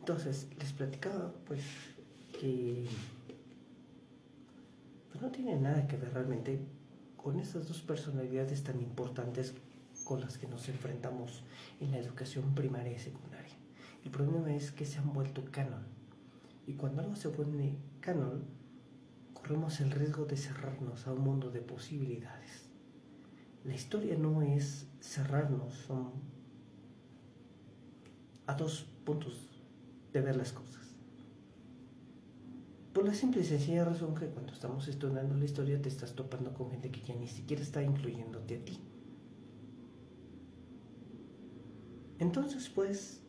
Entonces, les platicaba, pues, que pues, no tiene nada que ver realmente con estas dos personalidades tan importantes con las que nos enfrentamos en la educación primaria y secundaria. El problema es que se han vuelto canon. Y cuando algo se vuelve canon, corremos el riesgo de cerrarnos a un mundo de posibilidades. La historia no es cerrarnos, son a dos puntos de ver las cosas. Por la simple y sencilla razón que cuando estamos estudiando la historia te estás topando con gente que ya ni siquiera está incluyéndote a ti. Entonces, pues,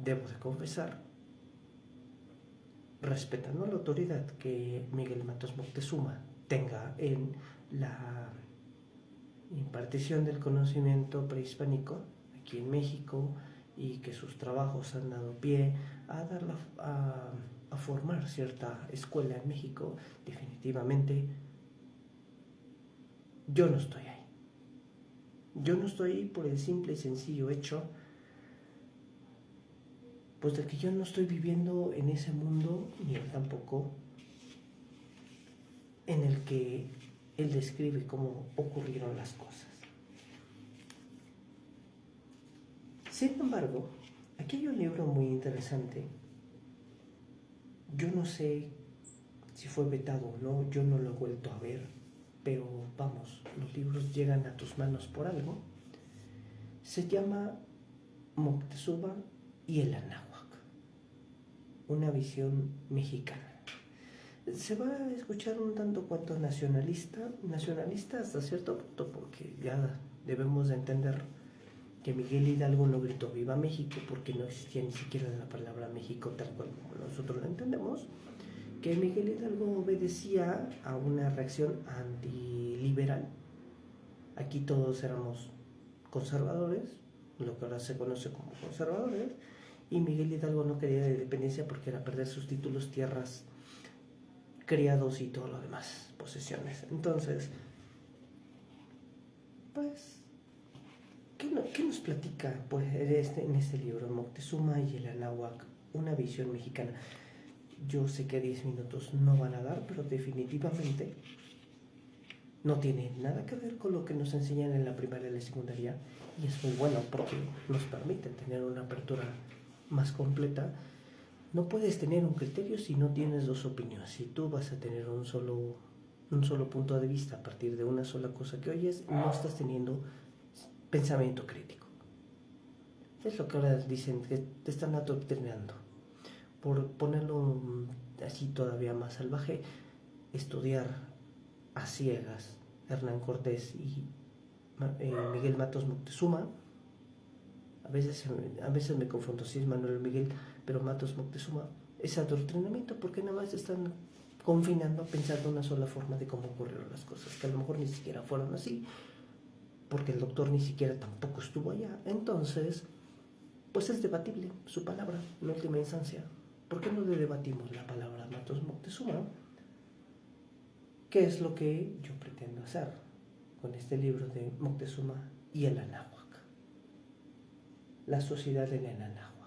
debo de confesar, respetando la autoridad que Miguel Matos Moctezuma tenga en la impartición del conocimiento prehispánico aquí en México, y que sus trabajos han dado pie a formar cierta escuela en México, definitivamente yo no estoy ahí. Yo no estoy ahí por el simple y sencillo hecho pues de que yo no estoy viviendo en ese mundo, ni él tampoco, en el que él describe cómo ocurrieron las cosas. Sin embargo, aquí hay un libro muy interesante. Yo no sé si fue vetado o no, yo no lo he vuelto a ver, pero vamos, los libros llegan a tus manos por algo. Se llama Moctezuma y el Anáhuac, una visión mexicana. Se va a escuchar un tanto cuanto nacionalista hasta cierto punto, porque ya debemos de entender que Miguel Hidalgo no gritó "Viva México", porque no existía ni siquiera la palabra México tal cual como nosotros lo entendemos, que Miguel Hidalgo obedecía a una reacción antiliberal. Aquí todos éramos conservadores, lo que ahora se conoce como conservadores, y Miguel Hidalgo no quería la independencia porque era perder sus títulos, tierras, criados y todo lo demás, posesiones. Entonces, pues, ¿qué nos platica pues, en este libro, Moctezuma y el Anáhuac, una visión mexicana? Yo sé que 10 minutos no van a dar, pero definitivamente no tiene nada que ver con lo que nos enseñan en la primaria y la secundaria, y es muy bueno porque nos permite tener una apertura más completa. No puedes tener un criterio si no tienes dos opiniones. Si tú vas a tener un solo punto de vista a partir de una sola cosa que oyes, no estás teniendo pensamiento crítico. Es lo que ahora dicen, que te están adoctrinando. Por ponerlo así todavía más salvaje, estudiar a ciegas Hernán Cortés y Miguel Matos Moctezuma. A veces me confundo si es Manuel Miguel, pero Matos Moctezuma, es adoctrinamiento, porque nada más están confinando a pensar de una sola forma de cómo ocurrieron las cosas, que a lo mejor ni siquiera fueron así, porque el doctor ni siquiera tampoco estuvo allá. Entonces, pues es debatible su palabra en última instancia. ¿Por qué no le debatimos la palabra Matos Moctezuma? ¿Qué es lo que yo pretendo hacer con este libro de Moctezuma y el Anáhuac? La sociedad en el Anáhuac.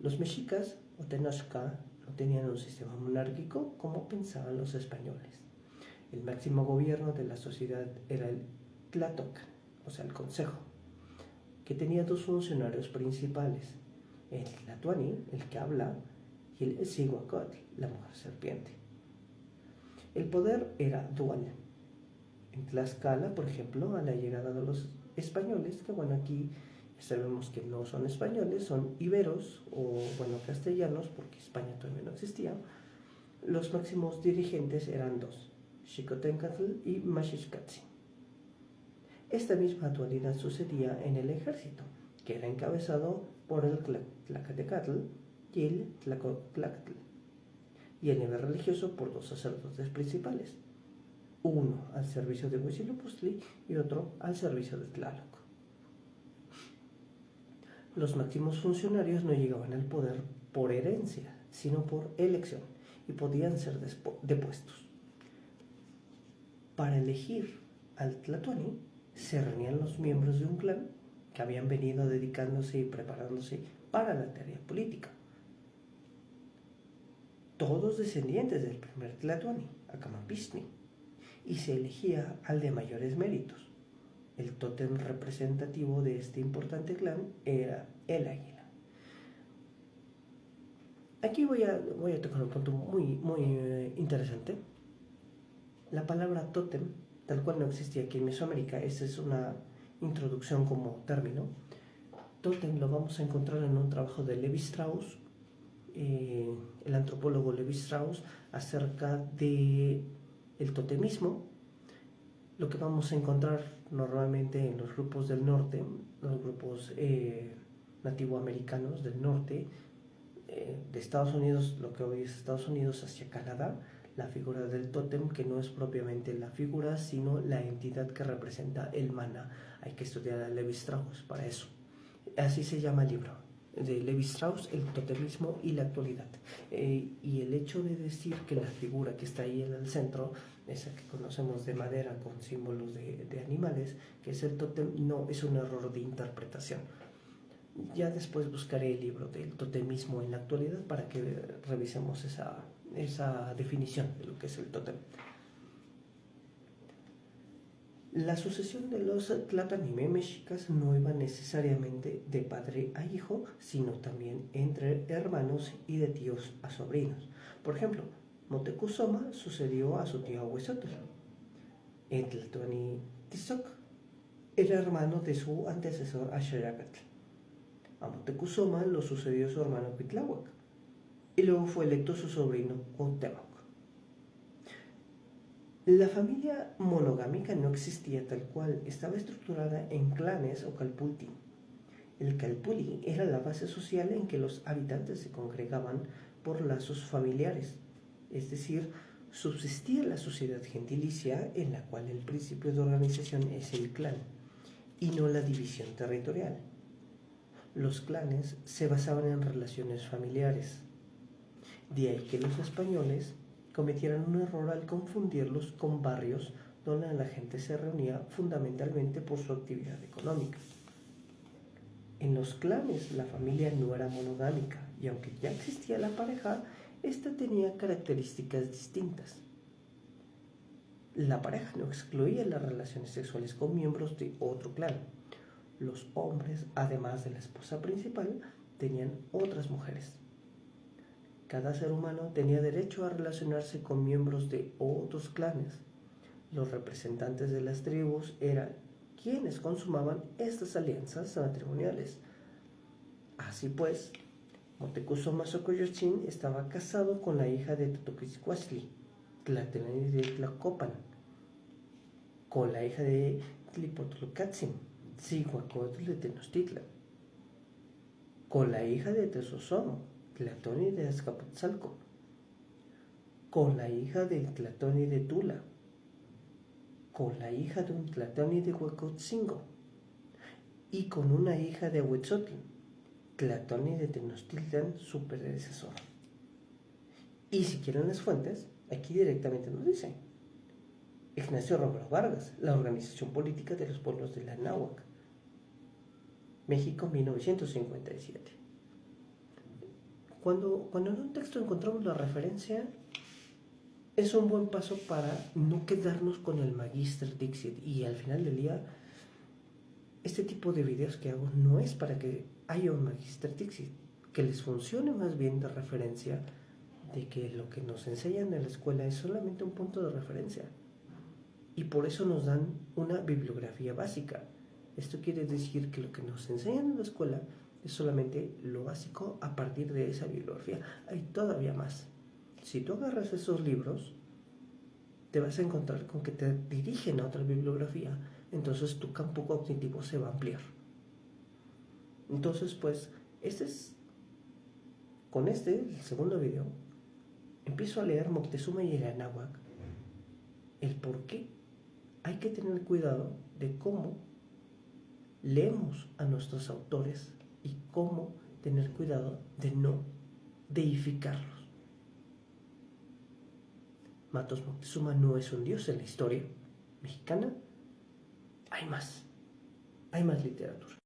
Los mexicas o Tenochca no tenían un sistema monárquico como pensaban los españoles. El máximo gobierno de la sociedad era el Tlatoc, o sea, el consejo, que tenía dos funcionarios principales: el Tlatoani, el que habla, y el Cihuacotl, la mujer serpiente. El poder era dual. En Tlaxcala, por ejemplo, a la llegada de los españoles, que bueno, aquí sabemos que no son españoles, son iberos o bueno, castellanos, porque España todavía no existía. Los máximos dirigentes eran dos: Xicoténcatl y Maxixcatzin. Esta misma dualidad sucedía en el ejército, que era encabezado por el Tlacatecatl y el Tlacotlachtl, y el nivel religioso por dos sacerdotes principales, uno al servicio de Huitzilopochtli y otro al servicio de Tlaloc. Los máximos funcionarios no llegaban al poder por herencia, sino por elección, y podían ser depuestos. Para elegir al Tlatoani se reunían los miembros de un clan que habían venido dedicándose y preparándose para la tarea política. Todos descendientes del primer Tlatoani, Acamapichtni, y se elegía al de mayores méritos. El tótem representativo de este importante clan era el águila. Aquí voy a tocar un punto muy interesante. La palabra tótem, tal cual no existía aquí en Mesoamérica, esta es una introducción como término. Tótem lo vamos a encontrar en un trabajo de Levi Strauss, el antropólogo Levi Strauss, acerca de el totemismo. Lo que vamos a encontrar normalmente en los grupos del norte, los grupos nativoamericanos del norte, de Estados Unidos, lo que hoy es Estados Unidos, hacia Canadá, la figura del tótem, que no es propiamente la figura, sino la entidad que representa el mana. Hay que estudiar a Levi Strauss para eso. Así se llama el libro de Levi Strauss, el totemismo y la actualidad. Y el hecho de decir que la figura que está ahí en el centro, esa que conocemos de madera con símbolos de animales, que es el tótem, no es un error de interpretación. Ya después buscaré el libro del totemismo en la actualidad para que revisemos esa definición de lo que es el tótem. La sucesión de los tlatanime mexicas no iba necesariamente de padre a hijo, sino también entre hermanos y de tíos a sobrinos. Por ejemplo, Moctezuma sucedió a su tío Ahuizotl. En Tlatoani Tizoc era hermano de su antecesor Axayacatl. A Moctezuma lo sucedió su hermano Cuitláhuac y luego fue electo su sobrino Cuauhtémoc. La familia monogámica no existía tal cual, estaba estructurada en clanes o calpulti. El calpuli era la base social en que los habitantes se congregaban por lazos familiares, es decir, subsistía la sociedad gentilicia en la cual el principio de organización es el clan y no la división territorial. Los clanes se basaban en relaciones familiares. De ahí que los españoles cometieran un error al confundirlos con barrios donde la gente se reunía fundamentalmente por su actividad económica. En los clanes la familia no era monogámica y aunque ya existía la pareja, esta tenía características distintas. La pareja no excluía las relaciones sexuales con miembros de otro clan. Los hombres, además de la esposa principal, tenían otras mujeres. Cada ser humano tenía derecho a relacionarse con miembros de otros clanes. Los representantes de las tribus eran quienes consumaban estas alianzas matrimoniales. Así pues, Moctezuma Xocoyotzin estaba casado con la hija de Totoquitzcuachtli, Tlatelolli de Tlacopan, con la hija de Tlipotlocatzin, Zihuacóatl de Tenochtitlan, con la hija de Tezozomo, Tlatoani de Azcapotzalco, con la hija del Tlatoani de Tula, con la hija de un Tlatoani de Huacotzingo y con una hija de Ahuetzotl, Tlatoani de Tenochtitlan, su predecesor. Y si quieren las fuentes, aquí directamente nos dice Ignacio Romero Vargas, la organización política de los pueblos de la Náhuac, México 1957. Cuando en un texto encontramos la referencia, es un buen paso para no quedarnos con el Magister Dixit. Y al final del día, este tipo de videos que hago no es para que haya un Magister Dixit, que les funcione más bien de referencia de que lo que nos enseñan en la escuela es solamente un punto de referencia. Y por eso nos dan una bibliografía básica. Esto quiere decir que lo que nos enseñan en la escuela es solamente lo básico a partir de esa bibliografía. Hay todavía más. Si tú agarras esos libros, te vas a encontrar con que te dirigen a otra bibliografía. Entonces tu campo cognitivo se va a ampliar. Entonces, pues, el segundo video, empiezo a leer Moctezuma y el Anáhuac. El por qué hay que tener cuidado de cómo leemos a nuestros autores y cómo tener cuidado de no deificarlos. Matos Moctezuma no es un dios en la historia mexicana. Hay más literatura.